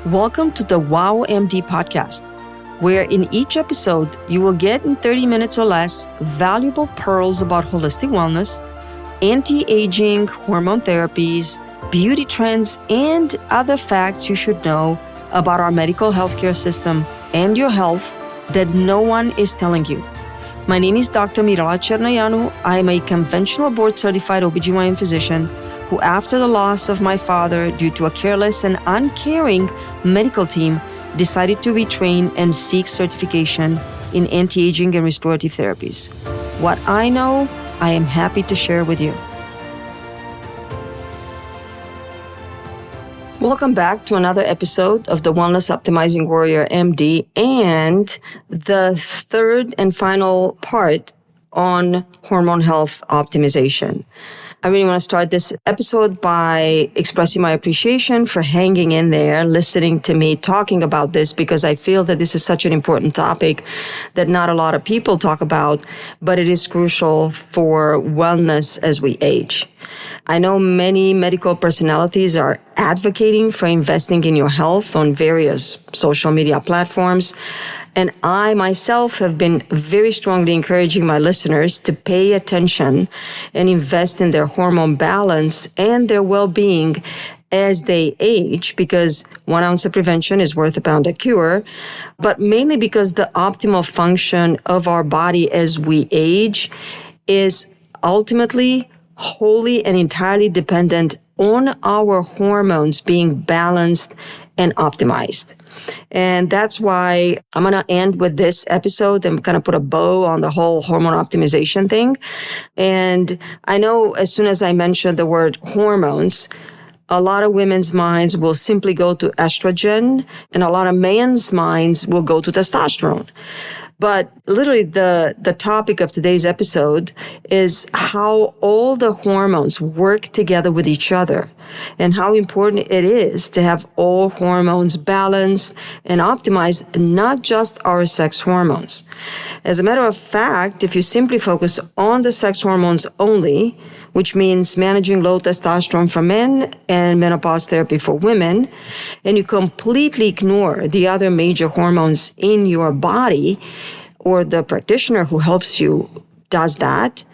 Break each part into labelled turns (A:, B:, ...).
A: Welcome to the Wow MD podcast, where in each episode you will get in 30 minutes or less valuable pearls about holistic wellness, anti-aging, hormone therapies, beauty trends, and other facts you should know about our medical healthcare system and your health that no one is telling you. My name is Dr. Mirala Chernayanu. I am a conventional board-certified OBGYN physician who, after the loss of my father due to a careless and uncaring medical team, decided to retrain and seek certification in anti-aging and restorative therapies. What I know, I am happy to share with you. Welcome back to another episode of the Wellness Optimizing Warrior MD and the third and final part on hormone health optimization. I really want to start this episode by expressing my appreciation for hanging in there, listening to me talking about this, because I feel that this is such an important topic that not a lot of people talk about, but it is crucial for wellness as we age. I know many medical personalities are advocating for investing in your health on various social media platforms. And I myself have been very strongly encouraging my listeners to pay attention and invest in their hormone balance and their well-being as they age, because 1 ounce of prevention is worth a pound of cure, but mainly because the optimal function of our body as we age is ultimately wholly and entirely dependent on our hormones being balanced and optimized. And that's why I'm going to end with this episode. I'm going to put a bow on the whole hormone optimization thing. And I know as soon as I mention the word hormones, a lot of women's minds will simply go to estrogen and a lot of men's minds will go to testosterone. But literally the topic of today's episode is how all the hormones work together with each other and how important it is to have all hormones balanced and optimized, not just our sex hormones. As a matter of fact, if you simply focus on the sex hormones only, which means managing low testosterone for men and menopause therapy for women, and you completely ignore the other major hormones in your body, or the practitioner who helps you does that,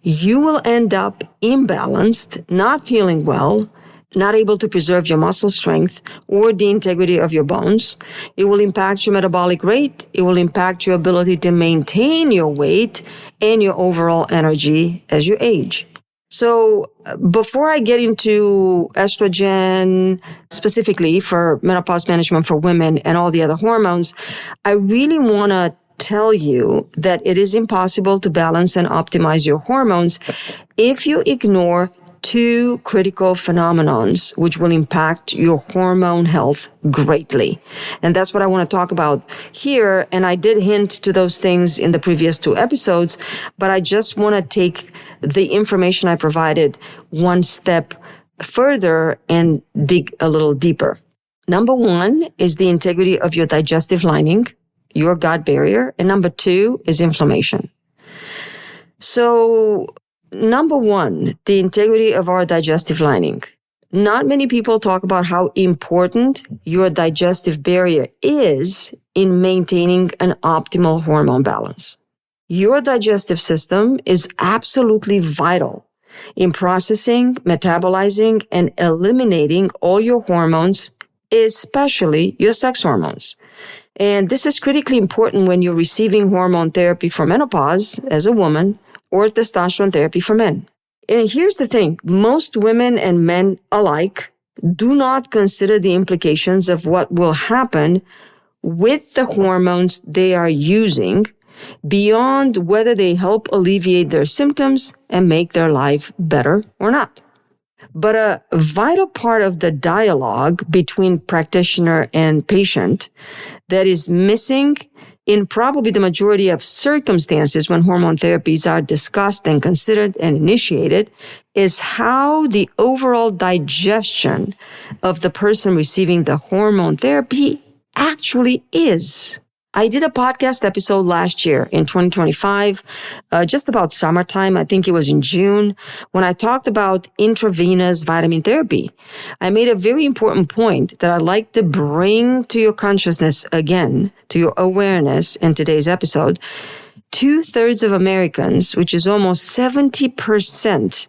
A: you will end up imbalanced, not feeling well, not able to preserve your muscle strength or the integrity of your bones. It will impact your metabolic rate. It will impact your ability to maintain your weight and your overall energy as you age. So before I get into estrogen specifically for menopause management for women and all the other hormones, I really want to tell you that it is impossible to balance and optimize your hormones if you ignore two critical phenomenons which will impact your hormone health greatly. And that's what I want to talk about here. And I did hint to those things in the previous two episodes, but I just want to take the information I provided one step further and dig a little deeper. Number one is the integrity of your digestive lining, your gut barrier. And number two is inflammation. So number one, the integrity of our digestive lining. Not many people talk about how important your digestive barrier is in maintaining an optimal hormone balance. Your digestive system is absolutely vital in processing, metabolizing, and eliminating all your hormones, especially your sex hormones. And this is critically important when you're receiving hormone therapy for menopause as a woman or testosterone therapy for men. And here's the thing. Most women and men alike do not consider the implications of what will happen with the hormones they are using beyond whether they help alleviate their symptoms and make their life better or not. But a vital part of the dialogue between practitioner and patient that is missing in probably the majority of circumstances when hormone therapies are discussed and considered and initiated is how the overall digestion of the person receiving the hormone therapy actually is. I did a podcast episode last year in 2025, just about summertime. I think it was in June, when I talked about intravenous vitamin therapy. I made a very important point that I'd like to bring to your consciousness again, to your awareness in today's episode. 2/3 of Americans, which is almost 70%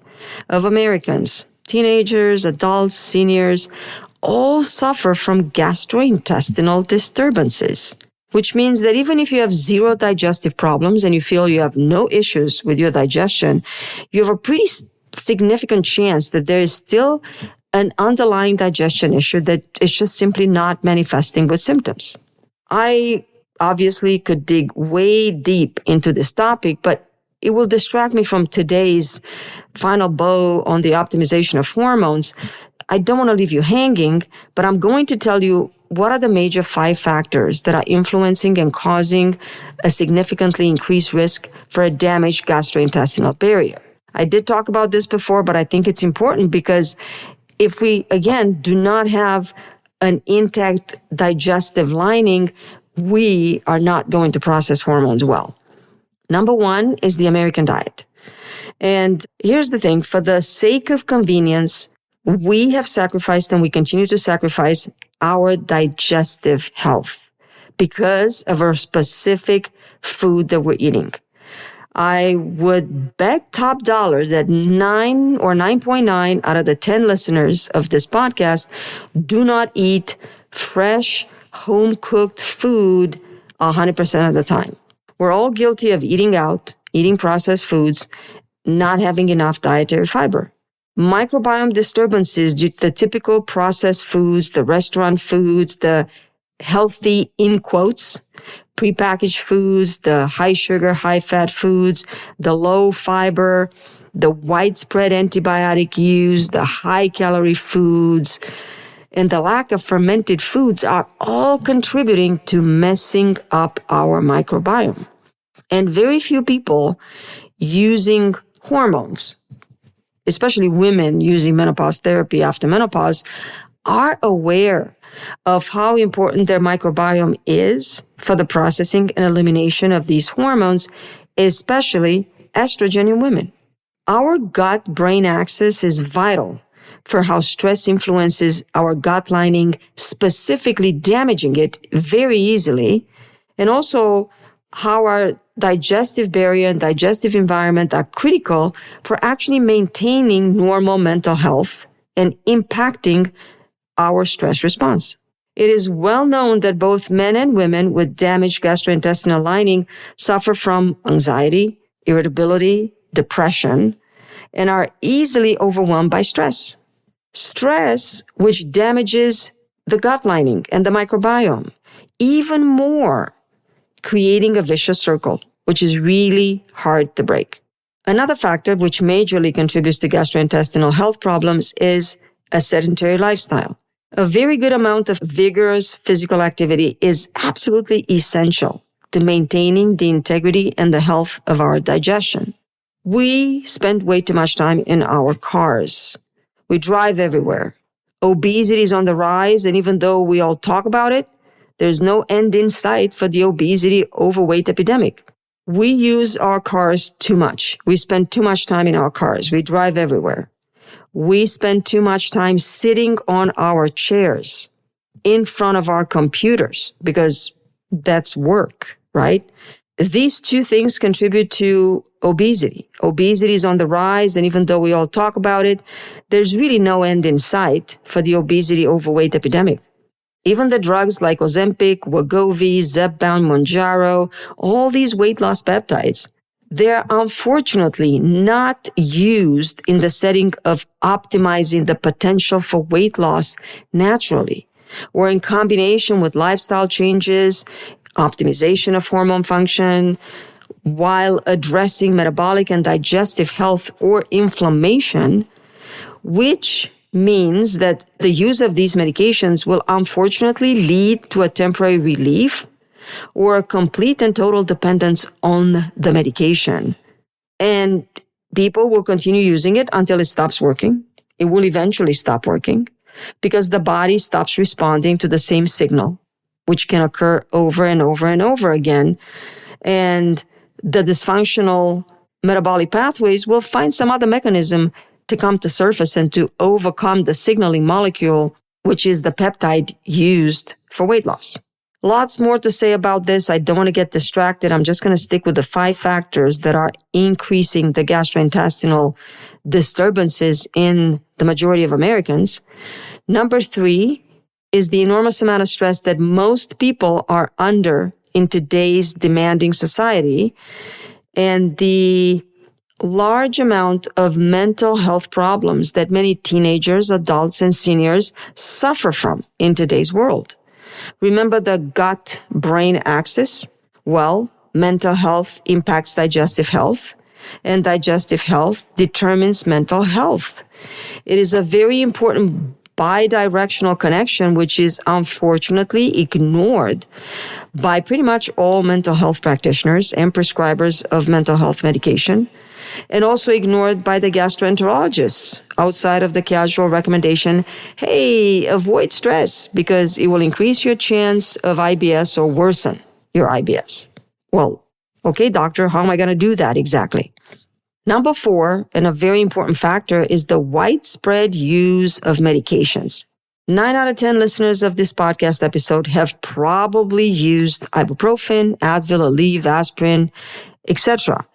A: of Americans, teenagers, adults, seniors, all suffer from gastrointestinal disturbances, which means that even if you have zero digestive problems and you feel you have no issues with your digestion, you have a pretty significant chance that there is still an underlying digestion issue that is just simply not manifesting with symptoms. I obviously could dig way deep into this topic, but it will distract me from today's final bow on the optimization of hormones. I don't want to leave you hanging, but I'm going to tell you what are the major 5 factors that are influencing and causing a significantly increased risk for a damaged gastrointestinal barrier. I did talk about this before, but I think it's important because if we, again, do not have an intact digestive lining, we are not going to process hormones well. Number 1 is the American diet. And here's the thing, for the sake of convenience, we have sacrificed and we continue to sacrifice our digestive health because of our specific food that we're eating. I would bet top dollar that 9 or 9.9 out of the 10 listeners of this podcast do not eat fresh, home-cooked food 100% of the time. We're all guilty of eating out, eating processed foods, not having enough dietary fiber. Microbiome disturbances due to the typical processed foods, the restaurant foods, the healthy, in quotes, prepackaged foods, the high sugar, high fat foods, the low fiber, the widespread antibiotic use, the high calorie foods, and the lack of fermented foods are all contributing to messing up our microbiome. And very few people using hormones, especially women using menopause therapy after menopause, are aware of how important their microbiome is for the processing and elimination of these hormones, especially estrogen in women. Our gut-brain axis is vital for how stress influences our gut lining, specifically damaging it very easily, and also how our digestive barrier and digestive environment are critical for actually maintaining normal mental health and impacting our stress response. It is well known that both men and women with damaged gastrointestinal lining suffer from anxiety, irritability, depression, and are easily overwhelmed by stress. Stress, which damages the gut lining and the microbiome even more, creating a vicious circle, which is really hard to break. Another factor which majorly contributes to gastrointestinal health problems is a sedentary lifestyle. A very good amount of vigorous physical activity is absolutely essential to maintaining the integrity and the health of our digestion. We spend way too much time in our cars. We drive everywhere. Obesity is on the rise, and even though we all talk about it, there's no end in sight for the obesity overweight epidemic. We use our cars too much. We spend too much time in our cars. We drive everywhere. We spend too much time sitting on our chairs in front of our computers because that's work, right? These two things contribute to obesity. Obesity is on the rise, and even though we all talk about it, there's really no end in sight for the obesity overweight epidemic. Even the drugs like Ozempic, Wegovy, Zepbound, Mounjaro, all these weight loss peptides, they're unfortunately not used in the setting of optimizing the potential for weight loss naturally, or in combination with lifestyle changes, optimization of hormone function, while addressing metabolic and digestive health or inflammation, which means that the use of these medications will unfortunately lead to a temporary relief or a complete and total dependence on the medication. And people will continue using it until it stops working. It will eventually stop working because the body stops responding to the same signal which can occur over and over and over again. And the dysfunctional metabolic pathways will find some other mechanism to come to surface and to overcome the signaling molecule, which is the peptide used for weight loss. Lots more to say about this. I don't want to get distracted. I'm just going to stick with the 5 factors that are increasing the gastrointestinal disturbances in the majority of Americans. Number 3 is the enormous amount of stress that most people are under in today's demanding society, and the large amount of mental health problems that many teenagers, adults, and seniors suffer from in today's world. Remember the gut-brain axis? Well, mental health impacts digestive health, and digestive health determines mental health. It is a very important bidirectional connection, which is unfortunately ignored by pretty much all mental health practitioners and prescribers of mental health medication, and also ignored by the gastroenterologists outside of the casual recommendation, hey, avoid stress because it will increase your chance of IBS or worsen your IBS. Well, okay, doctor, how am I going to do that exactly? Number 4, and a very important factor, is the widespread use of medications. 9 out of 10 listeners of this podcast episode have probably used ibuprofen, Advil, Aleve, aspirin, etc.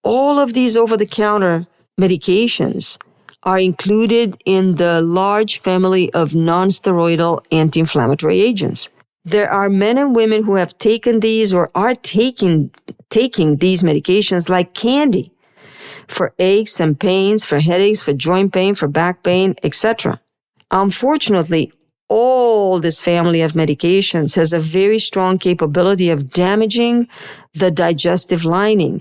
A: All of these over-the-counter medications are included in the large family of non-steroidal anti-inflammatory agents. There are men and women who have taken these or are taking these medications like candy for aches and pains, for headaches, for joint pain, for back pain, etc. Unfortunately, all this family of medications has a very strong capability of damaging the digestive lining.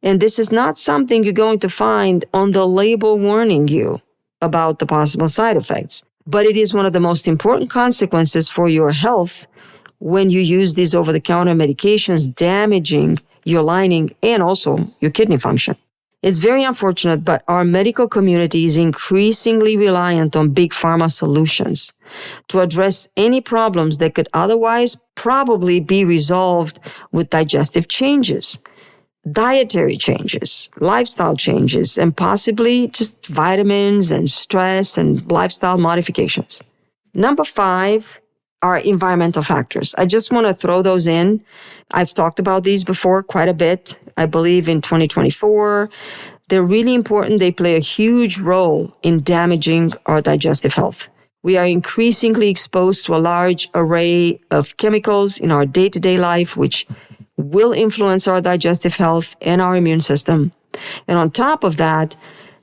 A: And this is not something you're going to find on the label warning you about the possible side effects. But it is one of the most important consequences for your health when you use these over-the-counter medications, damaging your lining and also your kidney function. It's very unfortunate, but our medical community is increasingly reliant on big pharma solutions to address any problems that could otherwise probably be resolved with digestive changes, dietary changes, lifestyle changes, and possibly just vitamins and stress and lifestyle modifications. Number 5 are environmental factors. I just want to throw those in. I've talked about these before quite a bit. I believe in 2024. They're really important. They play a huge role in damaging our digestive health. We are increasingly exposed to a large array of chemicals in our day-to-day life, which will influence our digestive health and our immune system. And on top of that,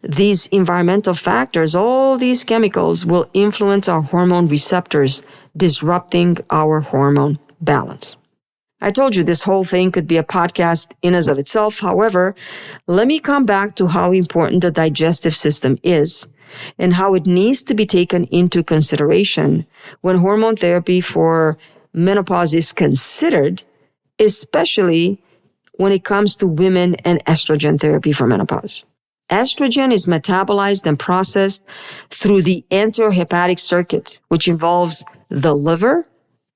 A: these environmental factors, all these chemicals will influence our hormone receptors, disrupting our hormone balance. I told you this whole thing could be a podcast in and of itself. However, let me come back to how important the digestive system is and how it needs to be taken into consideration when hormone therapy for menopause is considered, especially when it comes to women and estrogen therapy for menopause. Estrogen is metabolized and processed through the enterohepatic circuit, which involves the liver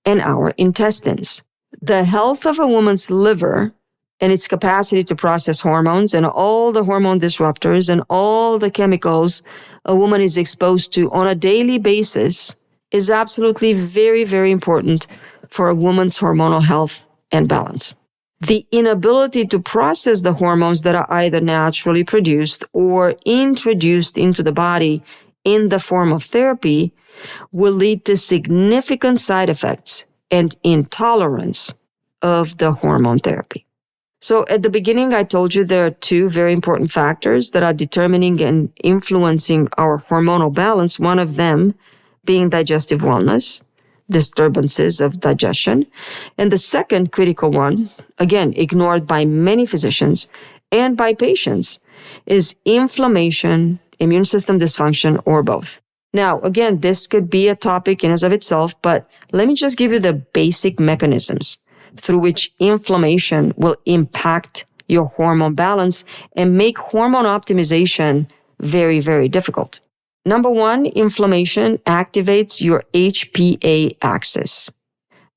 A: and our intestines. The health of a woman's liver and its capacity to process hormones and all the hormone disruptors and all the chemicals a woman is exposed to on a daily basis is absolutely very, very important for a woman's hormonal health and balance. The inability to process the hormones that are either naturally produced or introduced into the body in the form of therapy will lead to significant side effects and intolerance of the hormone therapy. So at the beginning, I told you there are 2 very important factors that are determining and influencing our hormonal balance. One of them being digestive wellness, disturbances of digestion. And the second critical one, again, ignored by many physicians and by patients, is inflammation, immune system dysfunction, or both. Now, again, this could be a topic in and of itself, but let me just give you the basic mechanisms through which inflammation will impact your hormone balance and make hormone optimization very, very difficult. Number 1, inflammation activates your HPA axis.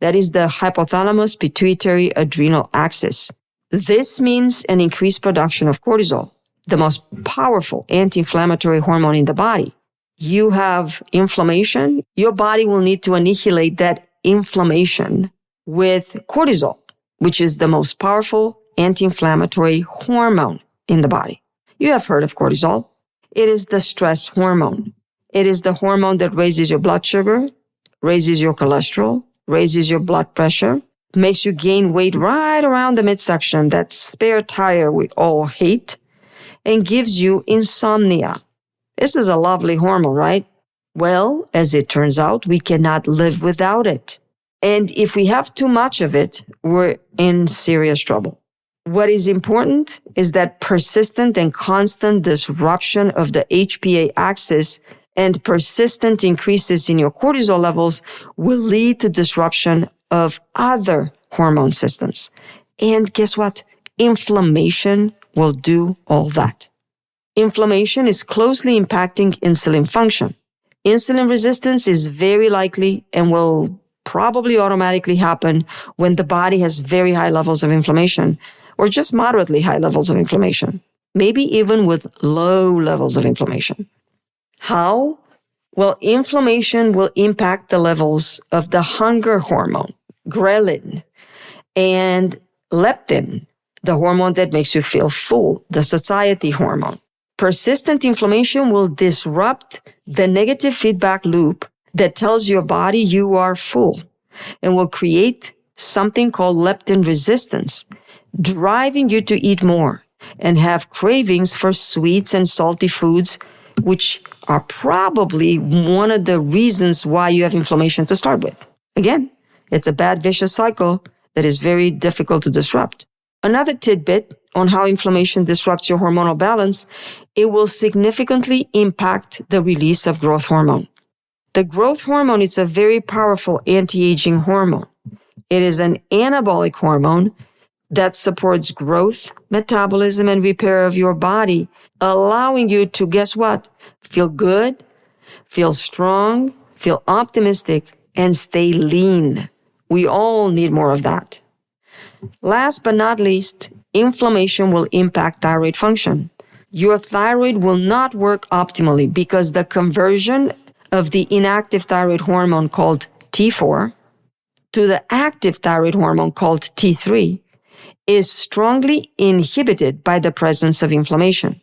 A: That is the hypothalamus pituitary adrenal axis. This means an increased production of cortisol, the most powerful anti-inflammatory hormone in the body. You have inflammation, your body will need to annihilate that inflammation with cortisol, which is the most powerful anti-inflammatory hormone in the body. You have heard of cortisol. It is the stress hormone. It is the hormone that raises your blood sugar, raises your cholesterol, raises your blood pressure, makes you gain weight right around the midsection, that spare tire we all hate, and gives you insomnia. This is a lovely hormone, right? Well, as it turns out, we cannot live without it. And if we have too much of it, we're in serious trouble. What is important is that persistent and constant disruption of the HPA axis and persistent increases in your cortisol levels will lead to disruption of other hormone systems. And guess what? Inflammation will do all that. Inflammation is closely impacting insulin function. Insulin resistance is very likely and will probably automatically happen when the body has very high levels of inflammation or just moderately high levels of inflammation, maybe even with low levels of inflammation. How? Well, inflammation will impact the levels of the hunger hormone, ghrelin, and leptin, the hormone that makes you feel full, the satiety hormone. Persistent inflammation will disrupt the negative feedback loop that tells your body you are full and will create something called leptin resistance, driving you to eat more and have cravings for sweets and salty foods, which are probably one of the reasons why you have inflammation to start with. Again, it's a bad vicious cycle that is very difficult to disrupt. Another tidbit on how inflammation disrupts your hormonal balance, it will significantly impact the release of growth hormone. The growth hormone is a very powerful anti-aging hormone. It is an anabolic hormone that supports growth, metabolism, and repair of your body, allowing you to, guess what? Feel good, feel strong, feel optimistic, and stay lean. We all need more of that. Last but not least, inflammation will impact thyroid function. Your thyroid will not work optimally because the conversion of the inactive thyroid hormone called T4 to the active thyroid hormone called T3 is strongly inhibited by the presence of inflammation.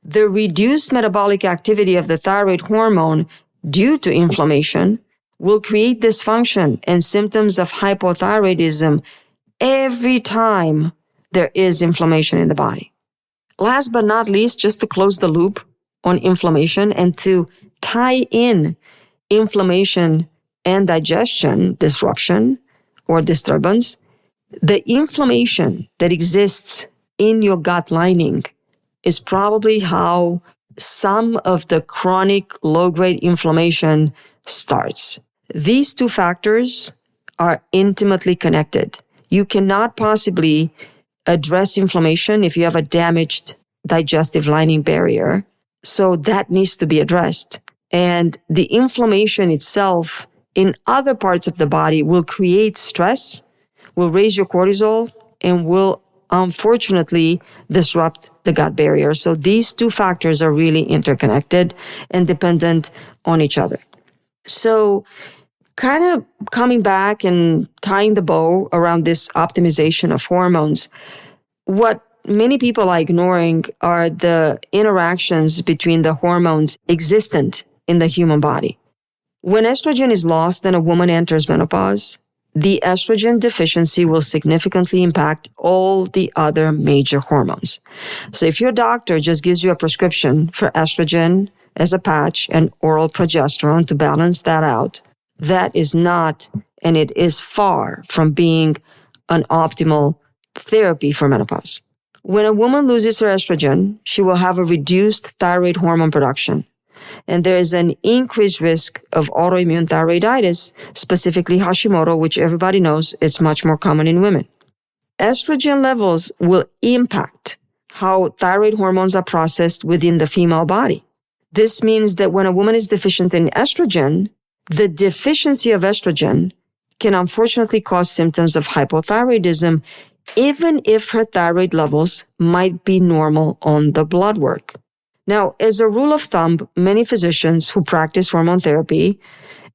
A: The reduced metabolic activity of the thyroid hormone due to inflammation will create dysfunction and symptoms of hypothyroidism every time there is inflammation in the body. Last but not least, just to close the loop on inflammation and to tie in inflammation and digestion disruption or disturbance, the inflammation that exists in your gut lining is probably how some of the chronic low-grade inflammation starts. These two factors are intimately connected. You cannot possibly address inflammation if you have a damaged digestive lining barrier. So that needs to be addressed. And the inflammation itself in other parts of the body will create stress, will raise your cortisol, and will unfortunately disrupt the gut barrier. So these two factors are really interconnected and dependent on each other. So kind of coming back and tying the bow around this optimization of hormones, what many people are ignoring are the interactions between the hormones existent in the human body. When estrogen is lost and a woman enters menopause, the estrogen deficiency will significantly impact all the other major hormones. So if your doctor just gives you a prescription for estrogen as a patch and oral progesterone to balance that out, that is not, and it is far from being an optimal therapy for menopause. When a woman loses her estrogen, she will have a reduced thyroid hormone production. And there is an increased risk of autoimmune thyroiditis, specifically Hashimoto, which everybody knows it's much more common in women. Estrogen levels will impact how thyroid hormones are processed within the female body. This means that when a woman is deficient in estrogen, the deficiency of estrogen can unfortunately cause symptoms of hypothyroidism, even if her thyroid levels might be normal on the blood work. Now, as a rule of thumb, many physicians who practice hormone therapy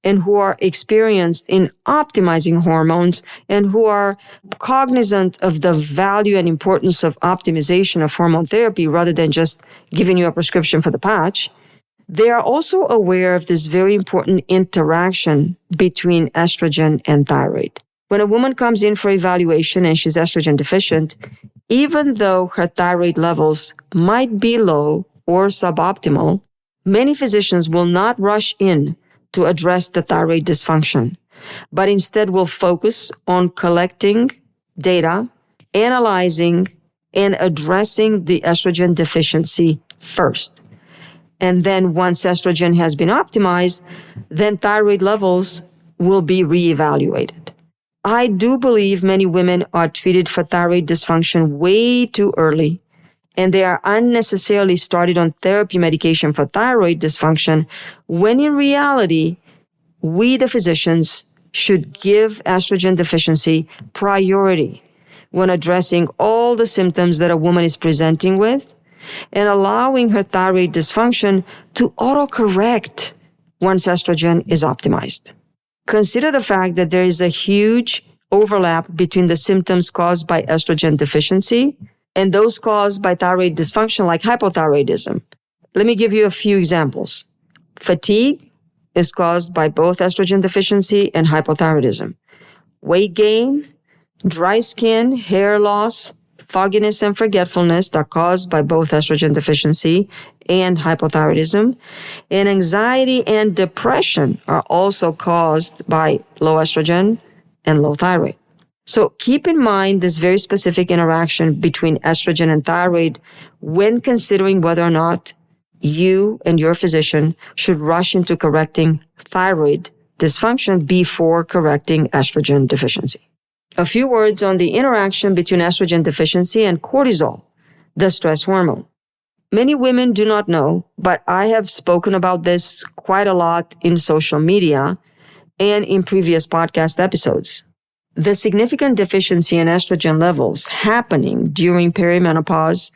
A: and who are experienced in optimizing hormones and who are cognizant of the value and importance of optimization of hormone therapy rather than just giving you a prescription for the patch, they are also aware of this very important interaction between estrogen and thyroid. When a woman comes in for evaluation and she's estrogen deficient, even though her thyroid levels might be low or suboptimal, many physicians will not rush in to address the thyroid dysfunction, but instead will focus on collecting data, analyzing, and addressing the estrogen deficiency first. And then once estrogen has been optimized, then thyroid levels will be reevaluated. I do believe many women are treated for thyroid dysfunction way too early, and they are unnecessarily started on therapy medication for thyroid dysfunction, when in reality, we, the physicians, should give estrogen deficiency priority when addressing all the symptoms that a woman is presenting with and allowing her thyroid dysfunction to autocorrect once estrogen is optimized. Consider the fact that there is a huge overlap between the symptoms caused by estrogen deficiency and those caused by thyroid dysfunction like hypothyroidism. Let me give you a few examples. Fatigue is caused by both estrogen deficiency and hypothyroidism. Weight gain, dry skin, hair loss, fogginess, and forgetfulness are caused by both estrogen deficiency and hypothyroidism. And anxiety and depression are also caused by low estrogen and low thyroid. So keep in mind this very specific interaction between estrogen and thyroid when considering whether or not you and your physician should rush into correcting thyroid dysfunction before correcting estrogen deficiency. A few words on the interaction between estrogen deficiency and cortisol, the stress hormone. Many women do not know, but I have spoken about this quite a lot in social media and in previous podcast episodes. The significant deficiency in estrogen levels happening during perimenopause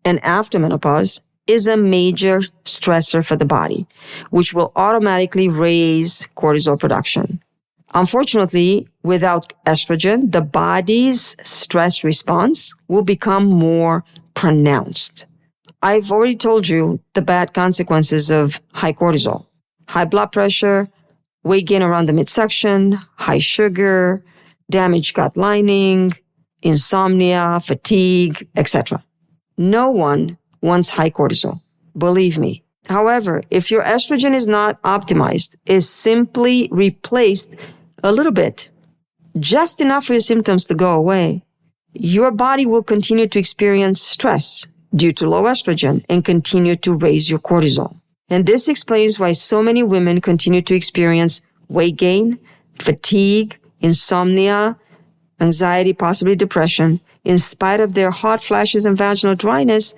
A: and after menopause is a major stressor for the body, which will automatically raise cortisol production. Unfortunately, without estrogen, the body's stress response will become more pronounced. I've already told you the bad consequences of high cortisol: high blood pressure, weight gain around the midsection, high sugar, damaged gut lining, insomnia, fatigue, etc. No one wants high cortisol, believe me. However, if your estrogen is not optimized, is simply replaced a little bit, just enough for your symptoms to go away, your body will continue to experience stress due to low estrogen and continue to raise your cortisol. And this explains why so many women continue to experience weight gain, fatigue, insomnia, anxiety, possibly depression, in spite of their hot flashes and vaginal dryness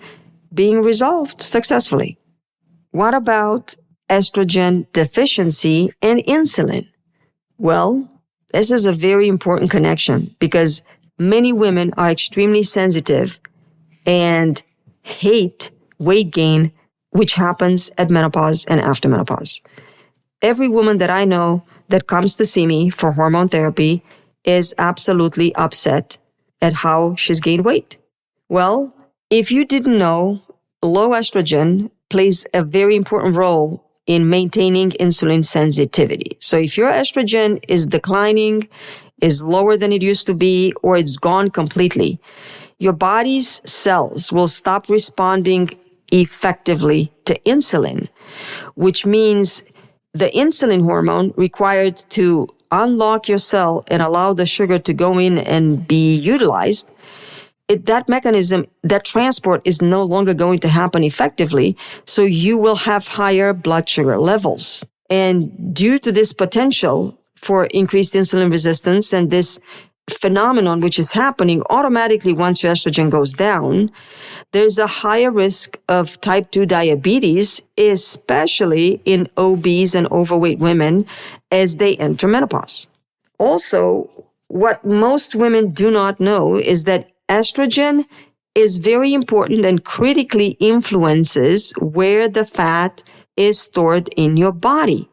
A: being resolved successfully. What about estrogen deficiency and insulin? Well, this is a very important connection because many women are extremely sensitive and hate weight gain, which happens at menopause and after menopause. Every woman that I know that comes to see me for hormone therapy is absolutely upset at how she's gained weight. Well, if you didn't know, low estrogen plays a very important role in maintaining insulin sensitivity. So if your estrogen is declining, is lower than it used to be, or it's gone completely, your body's cells will stop responding effectively to insulin, which means the insulin hormone required to unlock your cell and allow the sugar to go in and be utilized, that mechanism, that transport is no longer going to happen effectively. So you will have higher blood sugar levels. And due to this potential for increased insulin resistance and this phenomenon which is happening automatically once your estrogen goes down, there's a higher risk of type 2 diabetes, especially in obese and overweight women as they enter menopause. Also, what most women do not know is that estrogen is very important and critically influences where the fat is stored in your body.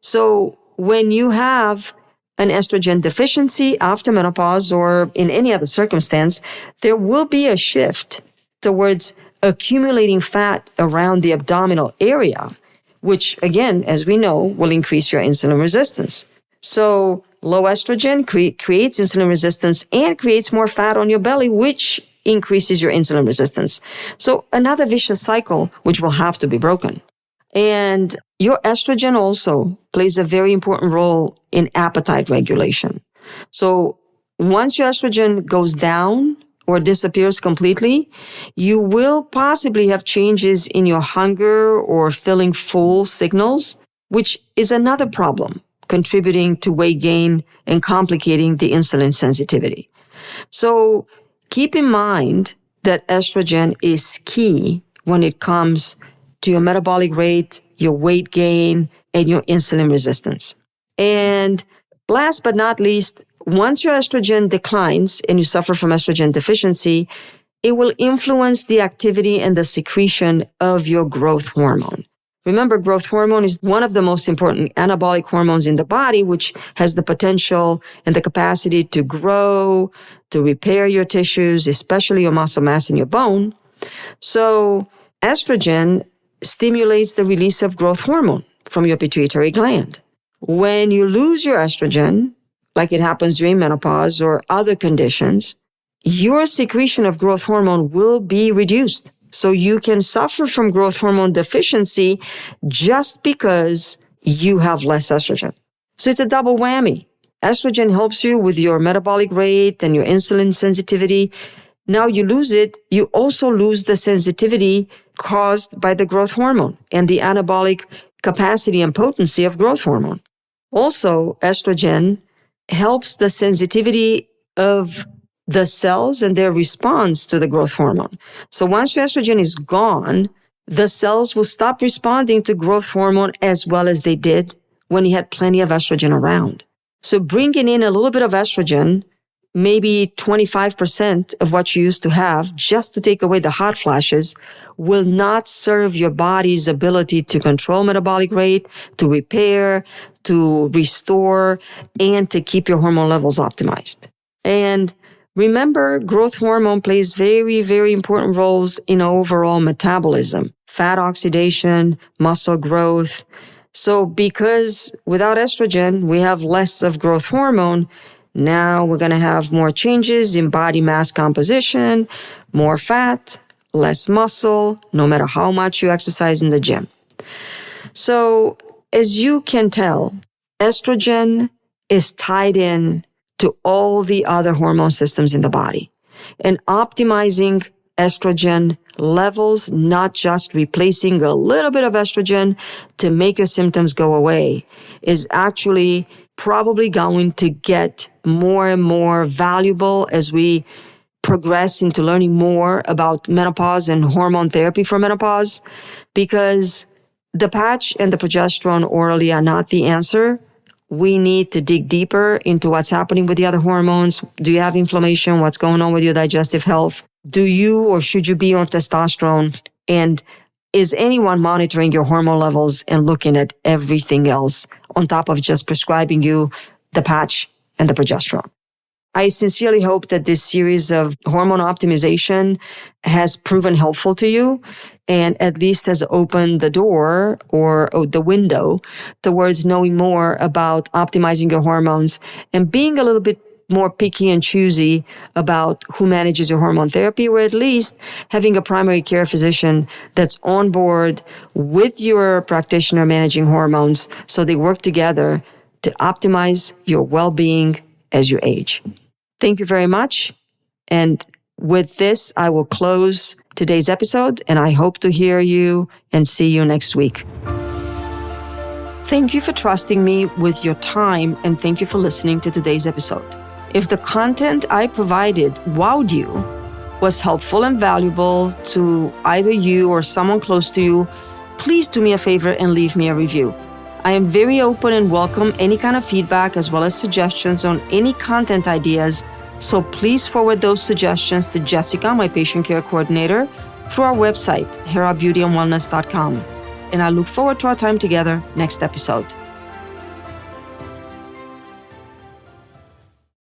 A: So when you have an estrogen deficiency after menopause or in any other circumstance, there will be a shift towards accumulating fat around the abdominal area, which again, as we know, will increase your insulin resistance. So low estrogen creates insulin resistance and creates more fat on your belly, which increases your insulin resistance. So another vicious cycle, which will have to be broken. And your estrogen also plays a very important role in appetite regulation. So once your estrogen goes down or disappears completely, you will possibly have changes in your hunger or feeling full signals, which is another problem contributing to weight gain and complicating the insulin sensitivity. So keep in mind that estrogen is key when it comes to your metabolic rate, your weight gain, and your insulin resistance. And last but not least, once your estrogen declines and you suffer from estrogen deficiency, it will influence the activity and the secretion of your growth hormone. Remember, growth hormone is one of the most important anabolic hormones in the body, which has the potential and the capacity to grow, to repair your tissues, especially your muscle mass and your bone. So estrogen stimulates the release of growth hormone from your pituitary gland. When you lose your estrogen, like it happens during menopause or other conditions, your secretion of growth hormone will be reduced. So you can suffer from growth hormone deficiency just because you have less estrogen. So it's a double whammy. Estrogen helps you with your metabolic rate and your insulin sensitivity. Now you lose it, you also lose the sensitivity caused by the growth hormone and the anabolic capacity and potency of growth hormone. Also, estrogen helps the sensitivity of the cells and their response to the growth hormone. So once your estrogen is gone, the cells will stop responding to growth hormone as well as they did when you had plenty of estrogen around. So bringing in a little bit of estrogen, maybe 25% of what you used to have, just to take away the hot flashes, will not serve your body's ability to control metabolic rate, to repair, to restore, and to keep your hormone levels optimized. And remember, growth hormone plays very, very important roles in overall metabolism, fat oxidation, muscle growth. So because without estrogen, we have less of growth hormone, now we're going to have more changes in body mass composition, more fat, less muscle, no matter how much you exercise in the gym. So as you can tell, estrogen is tied in to all the other hormone systems in the body. And optimizing estrogen levels, not just replacing a little bit of estrogen to make your symptoms go away, is actually probably going to get more and more valuable as we progress into learning more about menopause and hormone therapy for menopause, because the patch and the progesterone orally are not the answer. We need to dig deeper into what's happening with the other hormones. Do you have inflammation? What's going on with your digestive health? Do you or should you be on testosterone? And is anyone monitoring your hormone levels and looking at everything else on top of just prescribing you the patch and the progesterone? I sincerely hope that this series of hormone optimization has proven helpful to you and at least has opened the door or the window towards knowing more about optimizing your hormones and being a little bit more picky and choosy about who manages your hormone therapy, or at least having a primary care physician that's on board with your practitioner managing hormones so they work together to optimize your well-being as you age. Thank you very much. And with this, I will close today's episode, and I hope to hear you and see you next week. Thank you for trusting me with your time, and thank you for listening to today's episode. If the content I provided wowed you, was helpful and valuable to either you or someone close to you, please do me a favor and leave me a review. I am very open and welcome any kind of feedback as well as suggestions on any content ideas. So please forward those suggestions to Jessica, my patient care coordinator, through our website, herabeautyandwellness.com. And I look forward to our time together next episode.